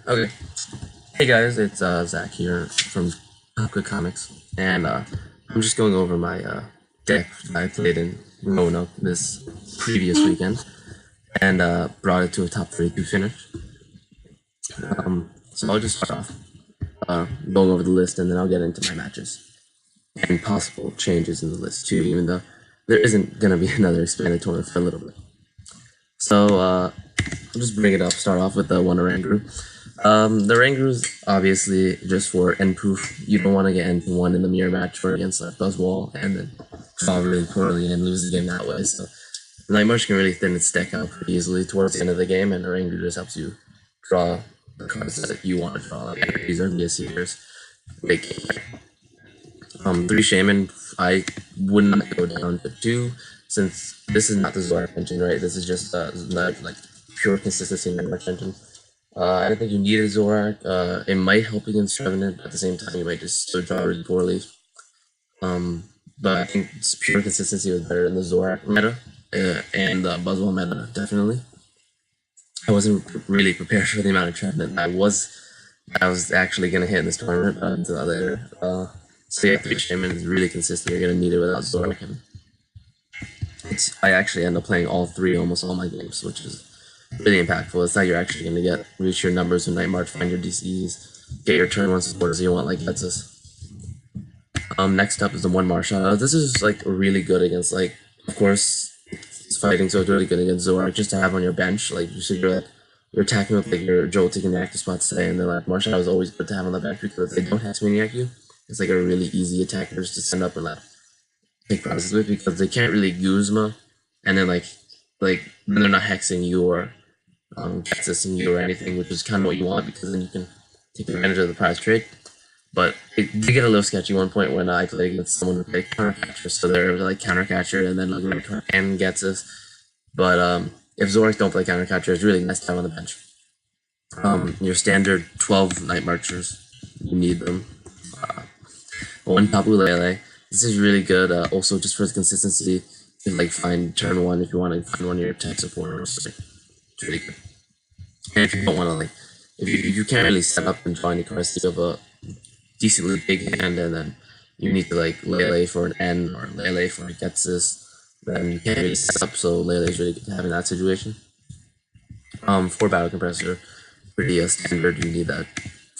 Okay. Hey guys, it's Zach here from Quick Comics, and I'm just going over my deck that I played in Roanoke this previous weekend, and brought it to a top 32 finish. So I'll just start off going over the list, and then I'll get into my matches and possible changes in the list too, even though there isn't gonna be another expanded tournament for a little bit. So I'll just bring it up. Start off with the one Rangaroo. The Rangaroos obviously just for end proof. You don't want to get end one in the mirror match or against like Buzzwall and then draw really poorly and lose the game that way. So Night March can really thin its deck out pretty easily towards the end of the game, and the Rangaroo just helps you draw the cards that you want to draw. Like these are the seekers. Big three Shaman. I would not go down to two, since this is not the Zorak engine, right? This is just not like pure consistency in Night engine. I don't think you need a Zorak. It might help against Trevenant, but at the same time, you might just still draw really poorly. But I think pure consistency was better in the Zorak meta and the Buzzwell meta, definitely. I wasn't really prepared for the amount of Trevenant I was actually going to hit in this tournament, but until that later. So yeah, 3 Shaman is really consistent. You're going to need it without Zorak. And I actually end up playing all three almost all my games, which is really impactful. It's how you're actually going to reach your numbers in Night March, find your DCs, get your turn 1 supporters you want, like Getsus. Next up is the 1 Marshadow. This is like really good against, like, of course, it's fighting, so it's really good against Zorak just to have on your bench. Like, so you're attacking with like your Joel taking the active spot today, and then like Marshadow is always good to have on the bench because they don't have to maniac you. It's like a really easy attacker just to send up and like take prizes with, because they can't really Guzma, and then like they're not hexing you or accessing you or anything, which is kind of what you want, because then you can take advantage of the prize trade. But it did get a little sketchy one point when I played against someone who played countercatcher, so they're like countercatcher and then like return and gets us. But if Zorks don't play countercatcher, it's really nice to have on the bench. Your standard 12 Night Marchers, you need them. 1 Tapu Lele. This is really good. Also, just for the consistency, you like find turn 1 if you want to find one of your tech supporters. It's really good. And if you don't want to, like, if you can't really set up and draw any cards, you have a decently big hand, and then you need to like Lele for an N or Lele for a Getsus, then you can't really set up, so Lele is really good to have in that situation. For Battle Compressor, pretty standard. You need that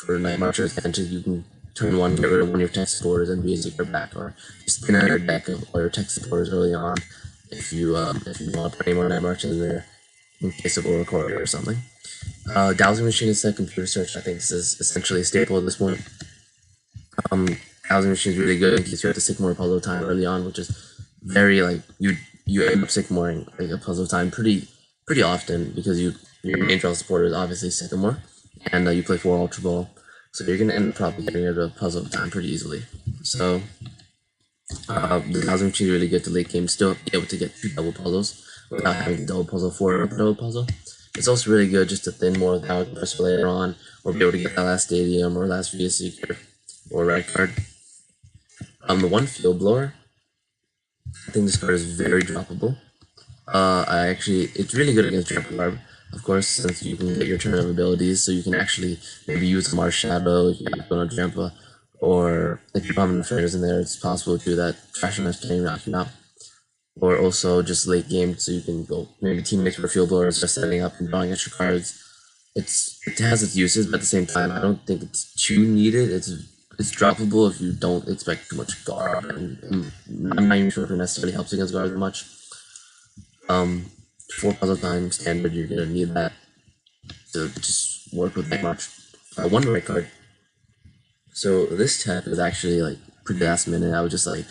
for Night Marchers, and you can turn 1, get rid of one of your tech supporters and be a secret back, or just pin out your deck of all your tech supporters early on if you want to put any more Night Marchers in there in case of Oracle or something. Dowsing Machine is set computer search. I think this is essentially a staple at this point. Dowsing Machine is really good in case you have to Sycamore puzzle time early on, which is very like you end up Sycamoring like a puzzle time pretty often, because your main draw supporter is obviously Sycamore, and you play 4 Ultra Ball, so you're gonna end up probably getting rid of puzzle time pretty easily. So the Dowsing Machine is really good to late game, still be able to get 2 double puzzles without having to double puzzle 4 double puzzle. It's also really good just to thin more Power Compressor later on, or be able to get that last Stadium or last Via Seeker or red card. The 1 Field Blower, I think this card is very droppable. It's really good against Trample Barb, of course, since you can get your turn of abilities, so you can actually maybe use Marshadow if you're going to Trampa, or if you're bumming the Fairs in there, it's possible to do that. Trash Enough can knock you out. Or also just late game, so you can go maybe teammates for Field Blowers, just setting up and drawing extra cards. It has its uses, but at the same time, I don't think it's too needed. It's droppable if you don't expect too much guard, and I'm not even sure if it necessarily helps against guard that much. For puzzle time standard, you're gonna need that to just work with Night March. 1 red card. So this tech was actually like pretty last minute. I was just like,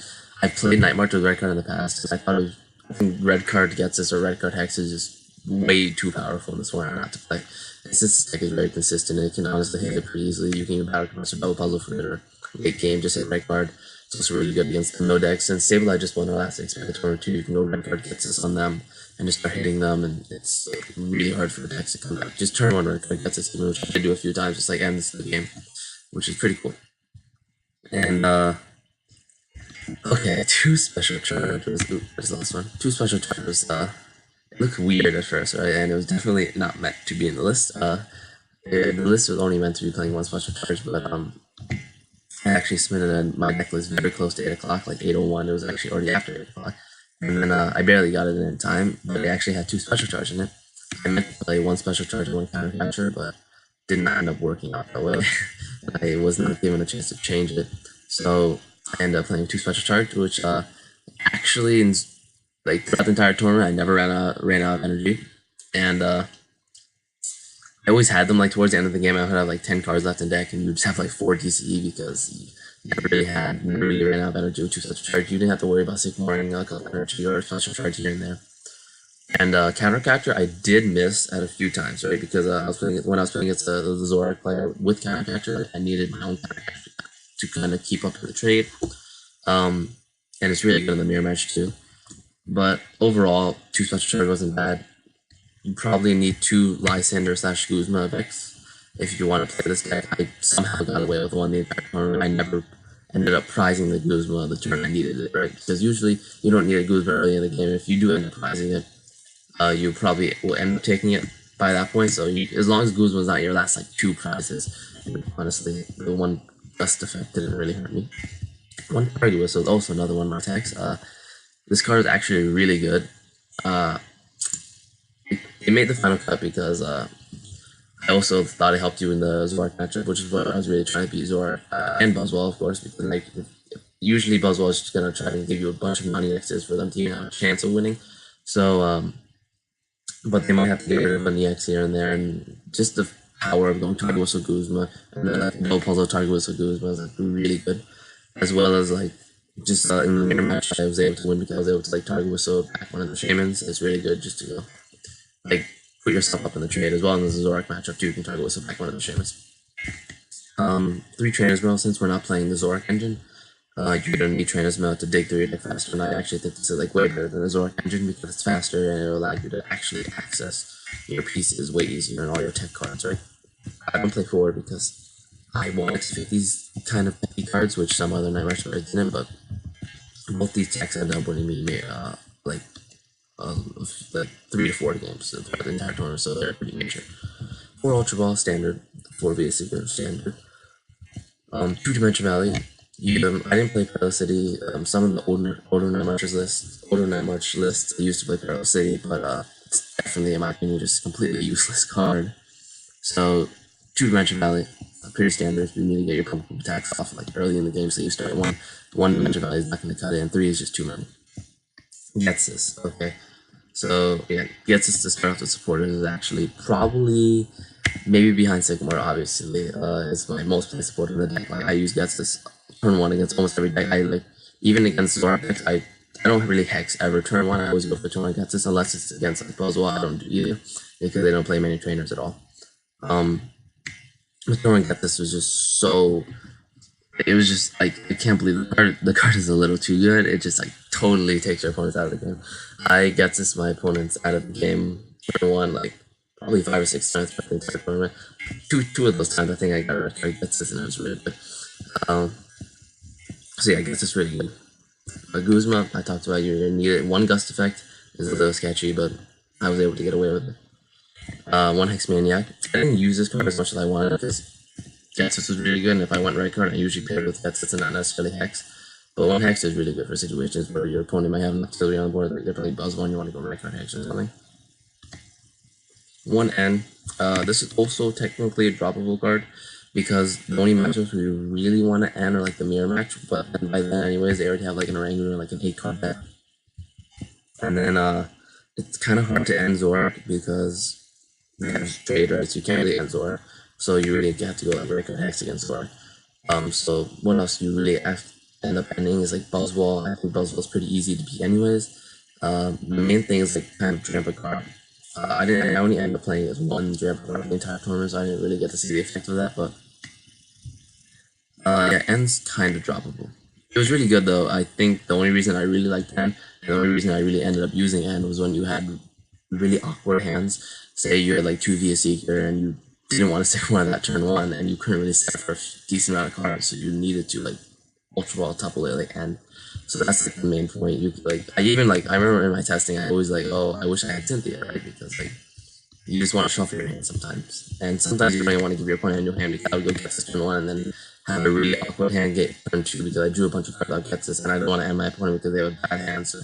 I played Night March with red card in the past. I thought I think red card gets this or red card hex is just way too powerful in this one not to play. And since this deck is very consistent, it can honestly hit it pretty easily. You can even Battle Compressor double puzzle for it, or late game just hit red card. It's also really good against the no decks. And Sableye just won the last expanded tournament too. You can go red card gets this on them and just start hitting them, and it's really hard for the decks to come back. Just turn 1 red card gets this, which I did do a few times, just like ends the game, which is pretty cool. And okay, 2 special characters. Ooh, where's the last one? 2 special characters. It looked weird at first, right? And it was definitely not meant to be in the list. The list was only meant to be playing one special charge, but I actually submitted my deck list very close to 8 o'clock, like 8:01. It was actually already after 8 o'clock. And then I barely got it in time, but it actually had 2 special charge in it. I meant to play 1 special charge and 1 counter capture, but did not end up working out that way. I was not given a chance to change it. So I ended up playing 2 special charge, which actually, like throughout the entire tournament, I never ran out of energy. And I always had them like towards the end of the game. I would have like 10 cards left in deck, and you just have like 4 DCE because you never really ran out of energy with 2 special charge. You didn't have to worry about sigmoring like energy or special charge here and there. And counter capture, I did miss at a few times, right? Because when I was playing against the Zorak player with counter capture, I needed my own counter capture to kind of keep up with the trade. And it's really good in the mirror match too. But overall, 2 special charge wasn't bad. You probably need 2 Lysander / Guzma effects if you want to play this deck. I somehow got away with 1 the entire tournament. I never ended up prizing the Guzma the turn I needed it, right? Because usually you don't need a Guzma early in the game. If you do end up prizing it, you probably will end up taking it by that point. So as long as Guzma's not your last like 2 prizes, honestly, the 1 gust effect didn't really hurt me. 1 Target Whistle is also another one of my attacks. This card is actually really good. It made the final cut because I also thought it helped you in the Zorak matchup, which is what I was really trying to beat Zorak and Buzzwell, of course, because like usually Buzzwell is just gonna try to give you a bunch of money X's for them to even have a chance of winning. So, but they might have to get rid of an EX here and there, and just the power of going Target Whistle Guzma and then like no puzzle Target Whistle Guzma is like really good, as well as like just in the mirror match I was able to win because I was able to like Target Whistle back one of the Shamans. It's really good just to go like put yourself up in the trade as well. In the Zorak matchup too, you can Target Whistle back one of the Shamans. 3 Trainers Mill, since we're not playing the Zorak engine, you're gonna need Trainers Mill to dig through your deck faster, and I actually think this is like way better than the Zorak engine because it's faster and it'll allow you to actually access your pieces way easier and all your tech cards, right? I don't play forward because I wanted to pick these kind of techy cards, which some other Nightmare players didn't, but both these techs end up winning me like 3 to 4 games throughout the entire tournament, so they're pretty major. 4 Ultra Ball standard, 4 basic standard. 2 Dimension Valley. I didn't play Perilous City. Some of the older Night March lists I used to play Perilous City, but it's definitely, in my opinion, just a completely useless card. So 2 Dimension Valley, pretty standard. You need to get your pump attacks off like early in the game, so you start 1 Dimension Valley is not going to cut it, and 3 is just too many. Getsis, okay. So yeah, Getsis to start off the supporters is actually probably maybe behind Sycamore, obviously. It's my most played supporter in the deck. Like I use Getsis turn 1 against almost every deck. I like even against Zorak decks, I don't really hex ever turn 1. I always go for turn 1 Getsis unless it's against like Buzzwell. I don't do either because they don't play many trainers at all. Turn 1 Getsis was just so. It was just like I can't believe the card is a little too good. It just like totally takes your opponents out of the game. I Getsis my opponents out of the game turn 1 like probably 5 or 6 times throughout the entire tournament. Two of those times I think I got Getsis and it was really good. So yeah, I guess it's really good. Guzma, I talked about you need it. 1 gust effect is a little sketchy, but I was able to get away with it. 1 Hex Maniac. I didn't use this card as much as I wanted because Getsis was really good, and if I went right card, I usually paired with Getsis and not necessarily Hex. But 1 Hex is really good for situations where your opponent might have an auxiliary on the board, like they're playing Buzzwell and you want to go right card Hex or something. 1 N. This is also technically a droppable card because the only matchups where you really want to N are like the mirror match, but by then anyways they already have like an Orangutan or like an 8 card deck. And then it's kind of hard to end Zorak because there's trade, right? So you can't really end Zorak. So you really have to go like record Hex against Zorak. So what else you really end up ending is like Buzzwell. I think Buzzwell is pretty easy to beat anyways. The main thing is like kind of Trample card. I only ended up playing as 1 Trample card the entire tournament, so I didn't really get to see the effect of that, but yeah, N's kind of droppable. It was really good though. I think the only reason I really liked N, and the only reason I really ended up using N was when you had really awkward hands. Say you had like 2 Via Seeker and you didn't want to stick one of that turn 1 and you couldn't really set for a decent amount of cards, so you needed to like Ultra Ball Tuple it like N. So that's like the main point. You like I remember in my testing I always like, oh, I wish I had Cynthia, right? Because like you just want to shuffle your hand sometimes. And sometimes you don't even want to give your opponent a new hand because I would go get this turn 1 and then have a really awkward hand get turn 2 because I drew a bunch of cards out get this, and I don't want to end my opponent because they have a bad hand. So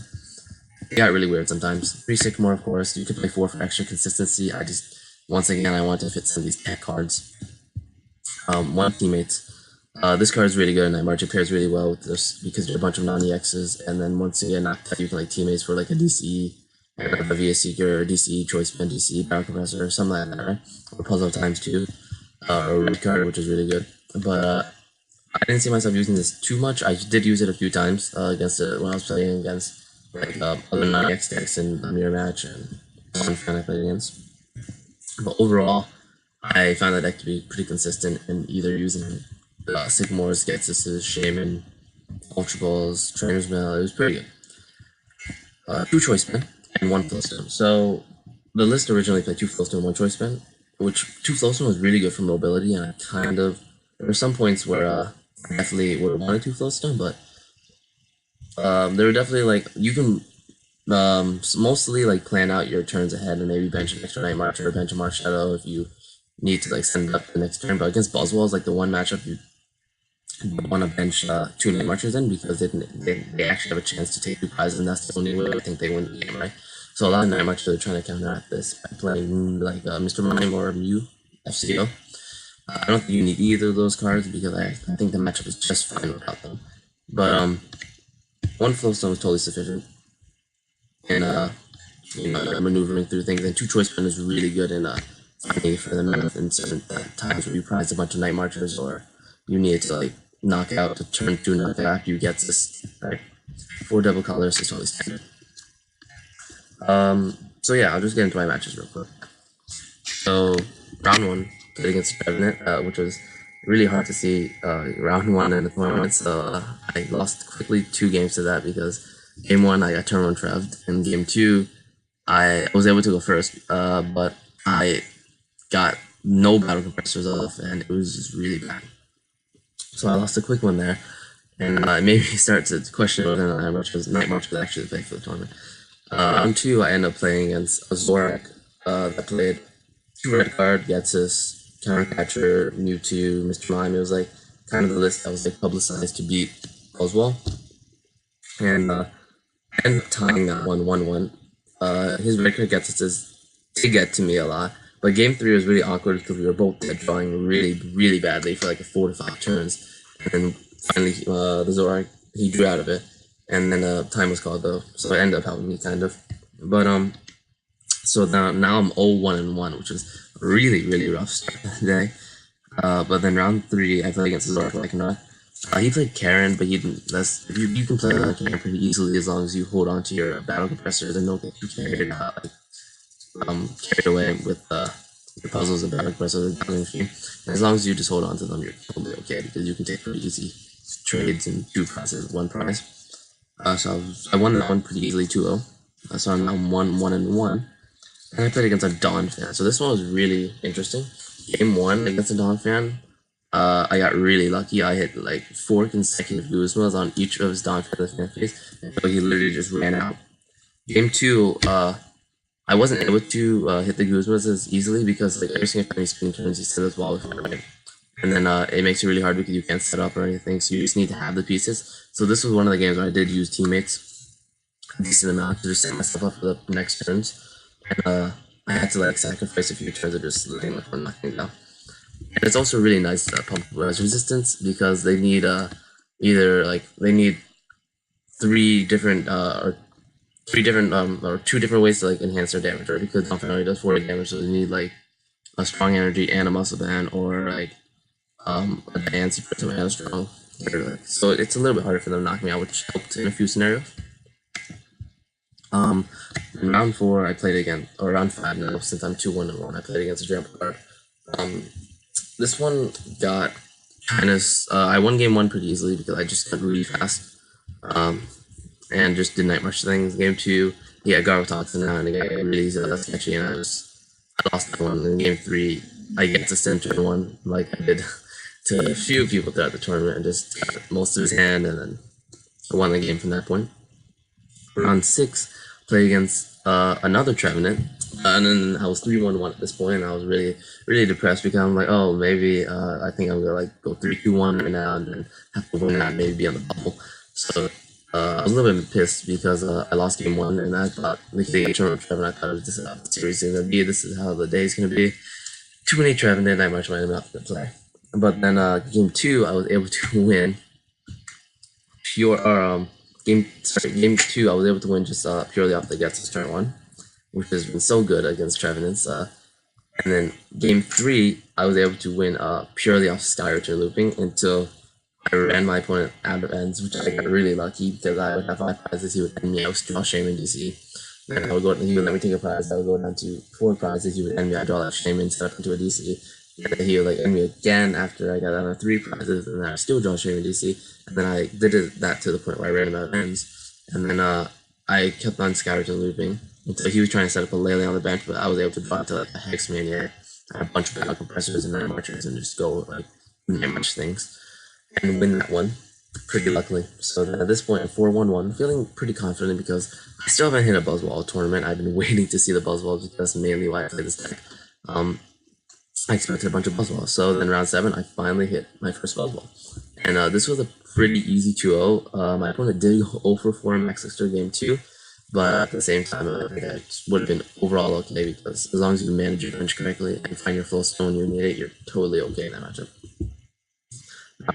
it got really weird sometimes. 3 Sycamore, of course. You could play 4 for extra consistency. Once again, I want to fit some of these tech cards. 1 Teammates. This card is really good, and Night March. It pairs really well with this because you're a bunch of non-EXs, and then once again, you can like Teammates for like a DCE, and a VS Seeker, or DCE, Choice Band, DCE, Battle Compressor, or something like that, right? Or Puzzle Times 2, or Red Card, which is really good. But I didn't see myself using this too much. I did use it a few times against it when I was playing against like other non-EX decks in the Mirror Match and one fan I played against. But overall, I found that deck to be pretty consistent in either using Sycamores, Getsuses, Shaman, Ultra Balls, Trainer's Mail. It was pretty good. 2 Choice Men and 1 Flowstone. So the list originally played 2 Flowstone, 1 Choice Men, which 2 Flowstone was really good for mobility, and there were some points where I definitely would have wanted 2 Flowstone, but there were definitely like you can mostly like plan out your turns ahead and maybe bench an extra Night March or bench a March Shadow if you need to like send it up the next turn. But against Buzzwell is like the one matchup you want to bench 2 Night Marchers in because they actually have a chance to take 2 prizes, and that's the only way I think they win the game, right? So a lot of Night Marchers are trying to counteract this by playing like Mr. Mime or Mew FCO. I don't think you need either of those cards because I think the matchup is just fine without them. But 1 Flowstone is totally sufficient in maneuvering through things, and 2 Choice Men is really good in fighting for them in certain times where you prize a bunch of Night Marchers or you need to like knock out to turn 2 knock out after you get this, right? 4 double colors is totally standard. So yeah, I'll just get into my matches real quick. So round 1 played against Revenant, which was really hard to see round 1 in the tournament. So I lost quickly 2 games to that because game 1 I got turn 1 trev'd, and game 2 I was able to go first, but I got no battle compressors off, and it was just really bad. So I lost a quick one there, and it made me start to question whether Night March was actually the pick for the tournament. Round 2, I ended up playing against a Zorak that played 2 red card, Getsus, Countercatcher, Mewtwo, Mr. Mime. It was like kind of the list that was like publicized to beat Oswald. And I ended up tying that 1-1-1. His red card Getsus did get to me a lot. But game 3 was really awkward because we were both drawing really, really badly for like 4 to 5 turns. And then finally, the Zorak, he drew out of it. And then time was called though, so it ended up helping me kind of. But so now I'm 0-1-1, which is really, really rough start today. But then round 3, I played against Zorak like not. He played Karen, but he didn't. You can play Karen pretty easily as long as you hold on to your battle compressors and don't get too carried away with the puzzles and battle compressors and machine. And as long as you just hold on to them, you're totally okay because you can take pretty easy trades and 2 prizes, 1 prize. So I won that one pretty easily 2-0. So I'm now 1-1-1. And I played against a Dawn fan. So this one was really interesting. Game 1 against a Dawn fan, I got really lucky. I hit like 4 consecutive Guzmas on each of his Dawn fan face. And so he literally just ran out. Game 2, I wasn't able to hit the Guzmas as easily because like every single time he spin turns, he set this wall before, right? And then it makes it really hard because you can't set up or anything, so you just need to have the pieces. So this was one of the games where I did use teammates a decent amount to just set myself up for the next turns. And I had to like sacrifice a few turns of just letting my phone knock me down. And it's also really nice to pump res resistance because they need they need 3 different or 2 different ways to like enhance their damage, right? Because Dawn only does 40 damage, so they need like a strong energy and a muscle band, or like a dance for someone else strong. So it's a little bit harder for them to knock me out, which helped in a few scenarios. In round 4, I played again, or round 5 now, since I'm 2-1-1, I played against a Jump card. This one got kind of, I won game 1 pretty easily because I just got really fast. And just did Night March things. Game 2, he had Garbotoxin now, and it got really sketchy, and I lost that one. In game 3, I get to center 1, like I did to a few people throughout the tournament, and just got most of his hand, and then won the game from that point. Round 6, played against another Trevenant, and then I was 3-1-1 at this point, and I was really depressed because I'm like, oh, maybe I think I'm gonna like go 3-2-1 right now, and then have to win that, maybe be on the bubble. So I was a little bit pissed because I lost game 1, and I thought like the tournament Trevenant, I thought this is how the series is gonna be. This is how the day is gonna be. Too many Trevenant, I much might not to play. But then game 2, I was able to win pure game 2, I was able to win just purely off the Gets turn 1, which has been so good against Trevenants. And then game 3, I was able to win purely off Sky Return looping until I ran my opponent out of ends, which I got really lucky because I would have 5 prizes. He would end me. I was draw Shaman DC. Then I would go. He would let me take a prize. I would go down to 4 prizes. He would end me. I draw that Shaman, set up into a DC. And then he would like end me again after I got down to 3 prizes, and then I still draw Shaman DC. And then I did that to the point where I ran him out of ends. And then I kept on Scourge and looping until he was trying to set up a Lele on the bench, but I was able to draw to like a Hex Maniac, a bunch of battle compressors and then marchers, and just go like much things and win that one pretty luckily. So then at this point, I'm 4-1-1, feeling pretty confident because I still haven't hit a Buzzwall tournament. I've been waiting to see the Buzzwall because that's mainly why I play this deck. I expected a bunch of Buzzwalls. So then round 7, I finally hit my first Buzzwall. And this was a pretty easy 2-0. My opponent did go 0-for-4 in Max Extra game 2, but at the same time, I think I would have been overall okay because as long as you manage your bench correctly and find your flow stone you need it, you're totally okay in that matchup.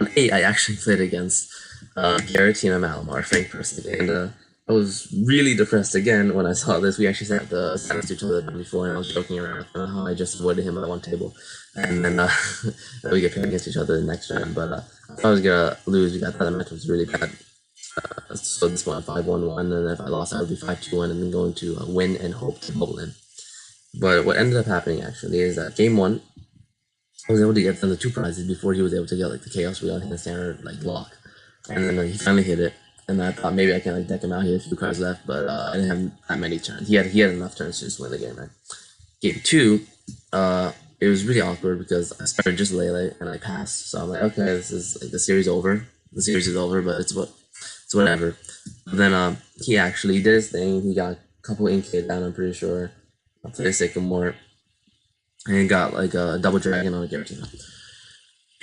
Round 8, I actually played against Garatina Malamar, Frank personally, and I was really depressed again when I saw this. We actually sat the status to each other before, and I was joking around how I just avoided him at one table, and then we get paired against each other the next round. But I thought I was gonna lose. We got that match was really bad. So this one 5-1-1, and if I lost, I would be 5-2-1, and then going to win and hope to bubble in. But what ended up happening actually is that game 1, I was able to get them the 2 prizes before he was able to get like the Chaos Wheel and his standard like lock, and then he finally hit it. And I thought maybe I can like deck him out. He had a few cards left, but I didn't have that many turns. He had enough turns to just win the game, right? Game 2, it was really awkward because I started just Lele and I passed. So I'm like, okay, this is like the series over. The series is over, but it's whatever. But then he actually did his thing. He got a couple Inkhead down, I'm pretty sure. I played Sycamore and got like a double dragon on a Garatina.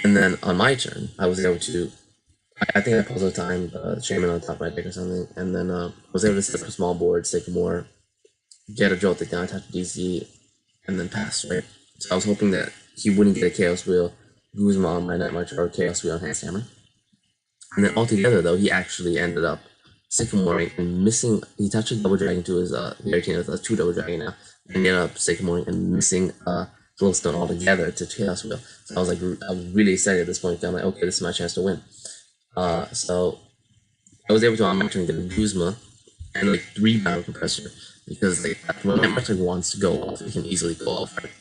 And then on my turn, I was able to. I think I puzzle time Shaman on top of my deck or something, and then was able to set up a small board, Sycamore, get a Joltik down, attach a DC, and then pass, right? So I was hoping that he wouldn't get a Chaos Wheel, Guzma on my Night March, or Chaos Wheel on Hand Hammer. And then altogether, though, he actually ended up Sycamoring and missing. He touched a double dragon to his Garatina, that's 2 double dragon now, and ended up Sycamoring and missing Glowstone altogether to Chaos Wheel. So I was really excited at this point. I'm like, okay, this is my chance to win. So I was able to on my turn get a Guzma and like 3 battle compressor because like when that much like wants to go off, it can easily go off. Right?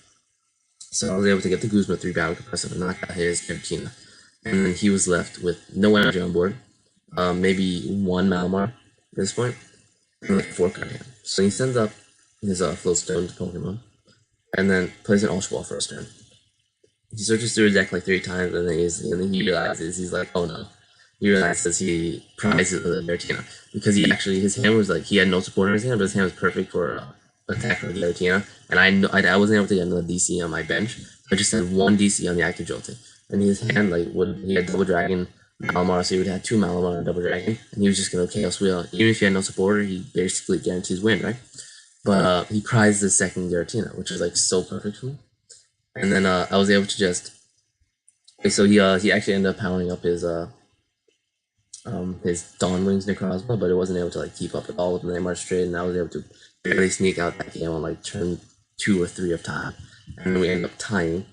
So I was able to get the Guzma 3 battle compressor and knock out his Garatina, and then he was left with no energy on board, maybe 1 Malamar at this point, and like 4 card hand. So he sends up his Floatstone to Pokemon, and then plays an Ultra Ball first turn. He searches through his deck like 3 times, and then he realizes he's like, oh no. He realizes he prizes the Garatina because his hand was like he had no support in his hand, but his hand was perfect for attack for Garatina. And I wasn't able to get another DC on my bench. I just had 1 DC on the active Joltik, and his hand he had double dragon Malamar, so he would have 2 Malamar and double dragon, and he was just gonna Chaos Wheel. Even if he had no supporter, he basically guarantees win, right? But he prized the second Garatina, which was like so perfect for me. And then I was able to just so he actually ended up powering up his Dawn Wings Necrozma, but it wasn't able to like keep up at all with the Night March trade, and I was able to barely sneak out that game on like turn 2 or 3 of time, and then we ended up tying.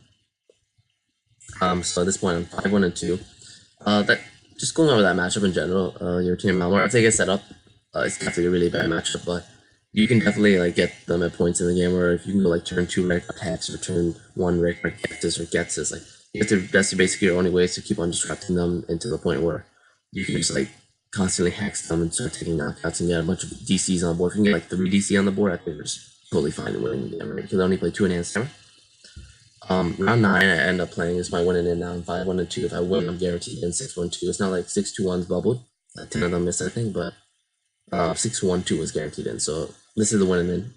So at this point I'm 5-1-2. That just going over that matchup in general, your team Malmar, if they get set up, it's definitely a really bad matchup, but you can definitely like get them at points in the game where if you can go like turn 2 Red Card Hex or turn 1 Red Card Cactus or Getsus, like that's basically your only way to keep on disrupting them into the point where you can just like constantly hex them and start taking knockouts and get a bunch of DCs on board. If you can get like 3 DC on the board, I think we're just totally fine in winning the game, right? Because I only play 2 enhanced hammer. Round 9, I end up playing is my winning in now. I'm 5-1-2. If I win, I'm guaranteed in 6-1-2. It's not like 6-2-1's bubbled. 10 of them missed, I think, but 6-1-2 was guaranteed in. So this is the winning in.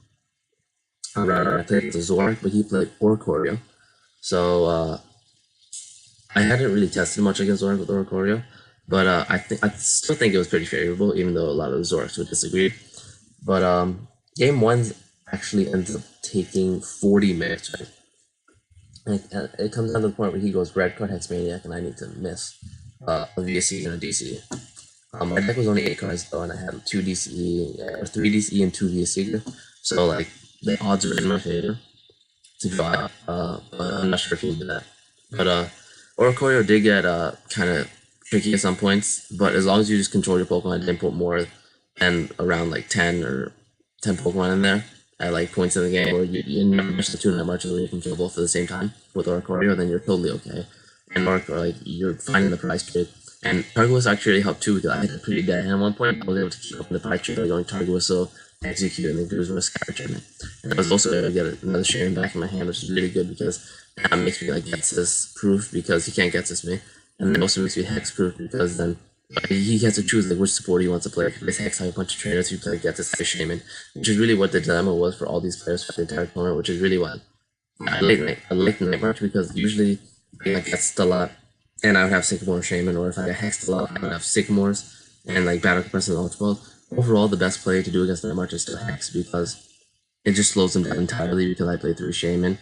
I played the Zorak, but he played Oricorio. So I hadn't really tested much against Zorak with Oricorio, but I still think it was pretty favorable, even though a lot of the Zoraks would disagree. But game one actually ends up taking 40 minutes. Right? It comes down to the point where he goes red card Hex Maniac, and I need to miss a VSE and a DCE. My deck was only 8 cards though, and I had 2 DCE, or 3 DCE and 2 VSE. So like the odds were in my favor to draw out. But I'm not sure if he did that. But Oricorio did get kind of tricky at some points, but as long as you just control your Pokemon, didn't put more than around like 10 Pokemon in there at like points in the game, or you never match the 2 that much, where you can kill both at the same time with Oricorio, then you're totally okay. And like you're finding the price trade. And Targus actually helped too, because I had a pretty dead hand at one point. I was able to keep up the price trade by going Targus, execute, and then Guzma Sky Tournament. And I was also able to get another Sharing back in my hand, which is really good because that makes me like Ghetsis proof, because he can't Ghetsis me. And it also makes me Hex proof, because then he gets to choose like which support he wants to play. If he plays Hex, I have a bunch of trainers who play Ghetsis, play Shaman, which is really what the dilemma was for all these players for the entire tournament, which is really what I like Night March, because usually I get Ghetsis a lot, and I would have Sycamore Shaman, or if I got Hexed a lot, I would have Sycamores and like Battle Compressor and Ultra Ball. Overall, the best play to do against Night March is still Hex, because it just slows them down entirely, because I play through Shaman.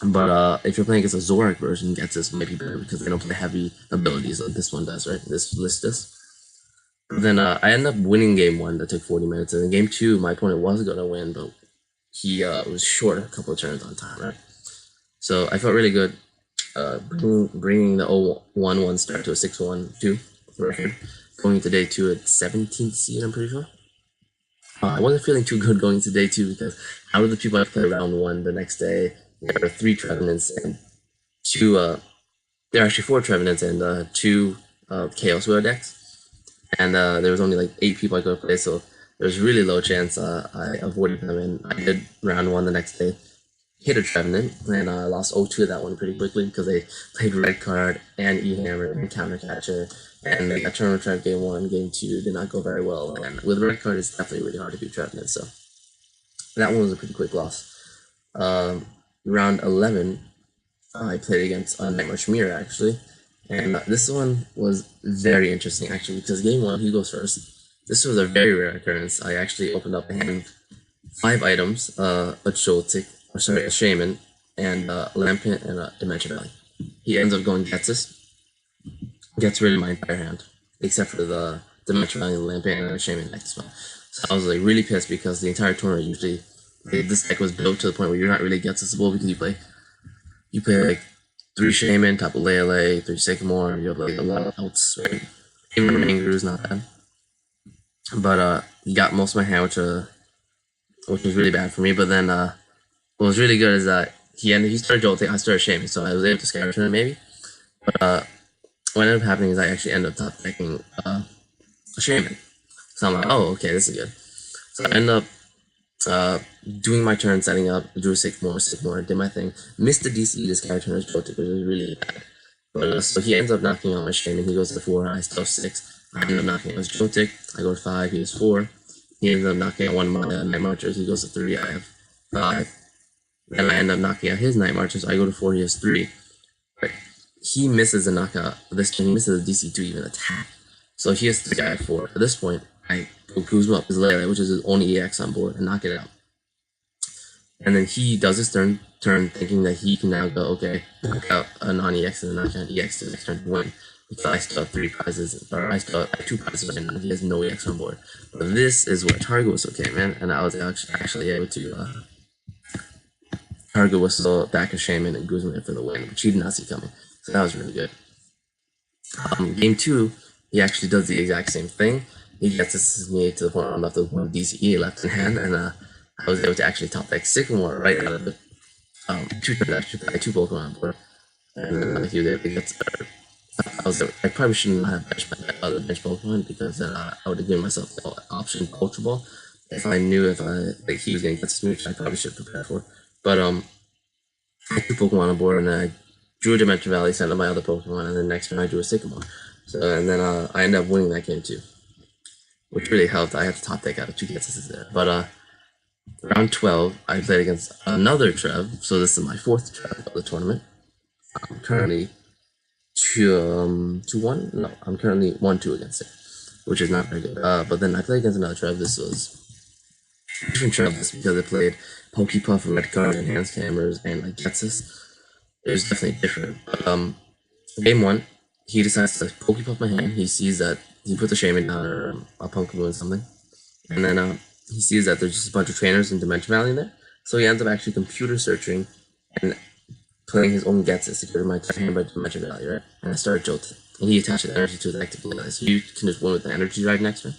But if you're playing against a Zorak version, Ghetsis might be better, because they don't play heavy abilities like this one does, right? This list does. Then I ended up winning game one that took 40 minutes, and in game two, my opponent was going to win, but he was short a couple of turns on time, right? So I felt really good bringing the 0-1-1 start to a 6-1-2 record, going into day two at 17th seed, I'm pretty sure. I wasn't feeling too good going into day two, because out of the people I played round one the next day, there were 3 Trevenants and 2, there are actually 4 Trevenants and 2 Chaos Wheel decks. And there was only like 8 people I could play, so there was really low chance I avoided them. And I did round one the next day, hit a Trevenant, and I lost 0-2 that one pretty quickly, because they played red card and E-Hammer and Counter Catcher, and they got Turn Trap game 1, game 2 did not go very well, and with red card it's definitely really hard to beat Trevenant, so that one was a pretty quick loss. Round 11, I played against Night March Mirror, actually, and this one was very interesting, actually, because game 1, he goes first. This was a very rare occurrence. I actually opened up a hand 5 items, a Joltik, a Shaman, and a Lampent, and a Dimension Valley. He ends up going Ghetsis, gets rid of my entire hand, except for the Dimension Valley, Lampent, and a Shaman deck as well. So I was like really pissed, because the entire tournament usually this deck was built to the point where you're not really Ghetsis-able, because you play like 3 Shaman, Tapu Lele, 3 Sycamore, you have like a lot of outs, right? Even Mangaroo is not bad. But he got most of my hand, which was really bad for me. But then what was really good is that he started Jolting, I started Shaman, so I was able to Sky Return maybe. But what ended up happening is I actually ended up top decking a Shaman. So I'm like, oh, okay, this is good. So I ended up doing my turn, setting up, drew Sycamore, did my thing, missed the DCE to Sky Return as Joltik, which was really bad. But so he ends up knocking out my Shaman. He goes to 4, I still have 6. I end up knocking out his Joltik. I go to 5, he has 4. He ends up knocking out one of my Night Marchers. He goes to 3, I have 5. Then I end up knocking out his Night Marchers. I go to 4, he has 3. Right. He misses a knockout this turn. He misses a DC to even attack. So he has 3, I have 4. At this point, I go Kuzma up his Lele, which is his only EX on board, and knock it out. And then he does his turn thinking that he can now go, okay, knock out a non-EX and then knock out an EX to the next turn to win. Because I still have 3 prizes, or I still have 2 prizes right now. He has no EX on board. But this is where Target was okay, man. And I was actually able to Target was still back a Shaman and Guzman for the win, which he did not see coming. So that was really good. Game 2, he actually does the exact same thing. He gets me to the point where I'm left with 1 DCE left in hand, and I was able to actually top deck Sycamore right out of the 2 turns, actually play 2 Pokemon on board. And then he was able to get started. I probably shouldn't have benched my other bench Pokemon, because then I would have given myself the option Ultra Ball if I knew he was going to get smooth, which I probably should have prepared for. But I had 2 Pokemon on board, and then I drew a Dimension Valley, sent up my other Pokemon, and then next turn I drew a Sycamore. So and then I ended up winning that game too. which really helped. I had to top deck out of 2 Getsuses there. But round 12, I played against another Trev, so this is my 4th Trev of the tournament. I'm currently 2-1. No, I'm currently 1-2 against it, which is not very good. But then I played against another Trev. This was different Trev because I played Pokepuff, Red Card, Enhanced Hammers, and like Getsus. It was definitely different. Game 1, he decides to Pokepuff my hand. He sees that he put the Shaman down or a Pumpkin and something, and then he sees that there's just a bunch of trainers in Dimension Valley in there. So he ends up actually computer searching and playing his own Getsus to clear my hand by Dimension Valley, right? And I started jolting. And he attached the energy to his active ability. So you can just win with the energy drive next turn.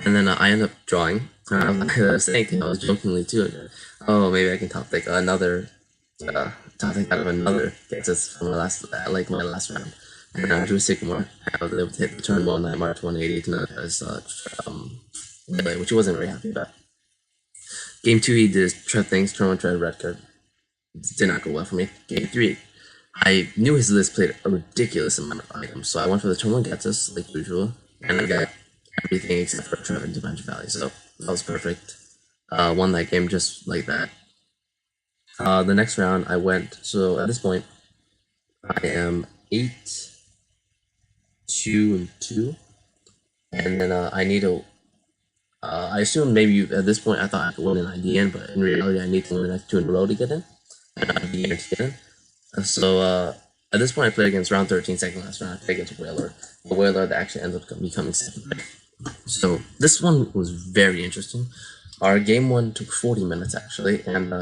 And then I end up drawing. I was thinking, I was jokingly too. Oh, maybe I can top deck another top deck out of another Getsus from my last round. And I drew Sycamore. I was able to hit the turn 1 at March 180 to which he wasn't very happy about. Game 2, he did Trev things, turn 1 Trev red card. Did not go well for me. Game 3, I knew his list played a ridiculous amount of items, so I went for the turn 1 Getsus, like usual, and I got everything except for Trev and Dimension Valley, so that was perfect. Won that game just like that. The next round, I went, so at this point, I am 8-2-2, and then I need to. I assume maybe at this point I thought I could win an IDN, but in reality I need to win the next 2 in a row to get in. And IDN to get in. So at this point I played against round 13, second last round. I played against Whaler. The Whaler that actually ends up becoming second. So this one was very interesting. Our game 1 took 40 minutes actually, and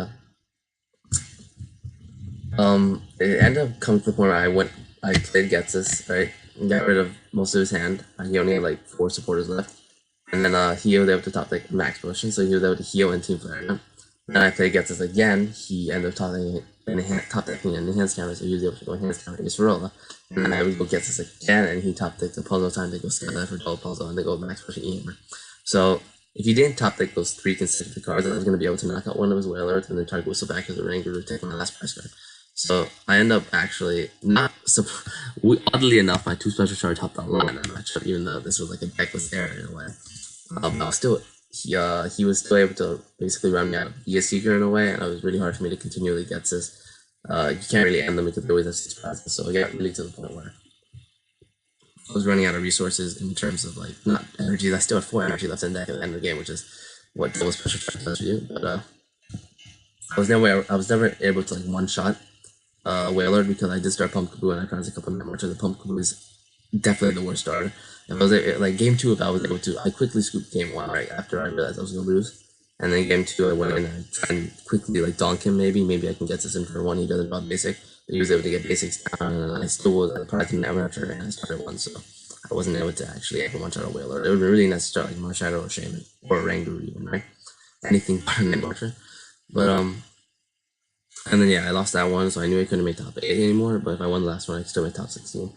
it ended up coming to the point where I played Getsus, right? And got rid of most of his hand. He only had like 4 supporters left. And then he was able to top like max potion, so he was able to heal and team flare. Then I played Getsus again. He ended up top decking an enhanced camera, so he was able to go enhanced camera against Rolla. And then I would go Getsus again, and he top decked the puzzle time to go Skylight for double puzzle, and then go max potion E-hammer. So if he didn't top deck those 3 consecutive cards, I was going to be able to knock out one of his Whalers and then try to whistle back as a Ranger to take my last prize card. So I end up actually not. Oddly enough, my 2 special charge topped out line in that matchup, even though this was like a deckless error in a way. But still, he was still able to basically run me out of ES Seeker in a way, and it was really hard for me to continually get this. You can't really end them because they always have 6 prizes, so I got really to the point where I was running out of resources in terms of like not energy. I still had 4 energy left in deck at the end of the game, which is what double special charge does for you. But I was never able to like one shot Whaler because I did start Pumpkaboo and I tried a couple of more. So the Pumpkaboo is definitely the worst starter. If I was like game 2, if I was able to, I quickly scooped game 1 right after I realized I was gonna lose, and then game 2 I went in and I tried and quickly like donk him. Maybe I can get this in for 1. He doesn't draw basic. But he was able to get basics down, and I still was probably never after and I started 1, so I wasn't able to actually ever one shot a Whaler. It would be really nice to start like Marshadow or Shaman or Rangaroo even, right? Anything but an Marsha. But and then yeah, I lost that one, so I knew I couldn't make top 8 anymore. But if I won the last one, I could still make top 16.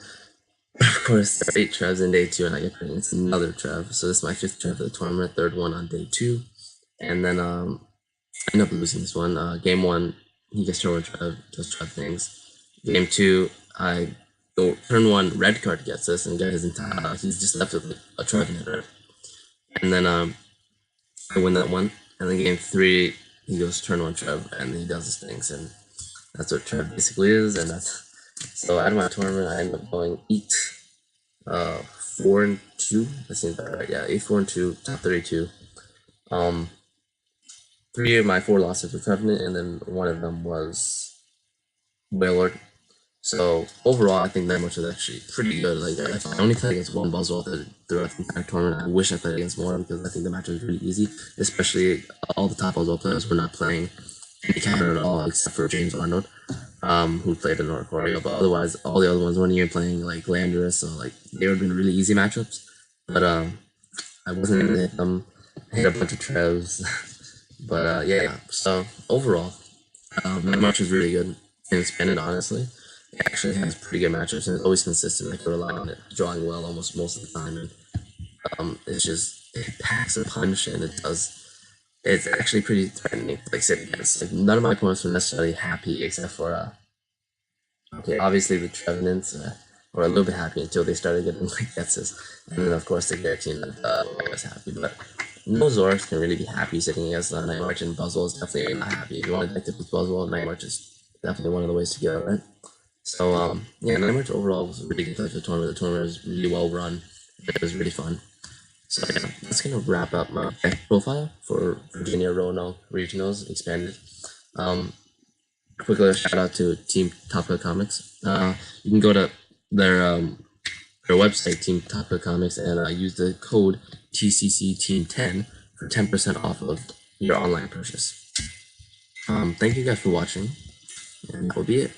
Of course, there's 8 Trevs in day 2, and I get playing against another Trev. So this is my 5th Trev of the tournament, 3rd one on day 2. And then I end up losing this one. Game 1, he gets turn 1 Trev, does Trev things. Game 2, I go turn 1 red card gets this and get his entire. He's just left with like, a Trev knitter. And then I win that one. And then game 3, he goes turn 1 Trev and he does his things, and that's what Trev basically is. And that's so out of my tournament, I end up going 8-4-2. That seems about right. Yeah, 8-4-2, top 32. 3 of my 4 losses were Trevenant, and then one of them was Wailord. So overall, I think that much was actually pretty good. Like I only played against one Buzzwole throughout the entire tournament. I wish I played against more because I think the match was really easy. Especially all the top Buzzwole players were not playing any counter at all, except for James Arnold, who played in Oricorio. But otherwise, all the other ones weren't even playing like Landorus, so like they would have been really easy matchups. But I wasn't able to hit them. I hit a bunch of Trevs. But yeah. So overall, that match was really good and expanded, honestly. It actually has pretty good matchups and it's always consistent. I could rely on it drawing well almost most of the time, and it packs a punch, and it's actually pretty threatening to like sit against. Like none of my opponents were necessarily happy except for okay, obviously the Trevenants. or a little bit happy until they started getting like guesses. And then of course the Garrett team that I was happy. But no Zorks can really be happy sitting against Night March, and Buzzwole is definitely not happy. If you want to deck to beat Buzzwole, Night March is definitely one of the ways to go, right? So yeah, Night March overall was a really good play for the tournament. The tournament was really well run. It was really fun. So yeah, that's gonna wrap up my deck profile for Virginia Roanoke Regionals Expanded. Quick little shout out to Team Top Cut Comics. You can go to their website, Team Top Cut Comics, and use the code TCC Team 10 for 10% off of your online purchase. Thank you guys for watching, and that will be it.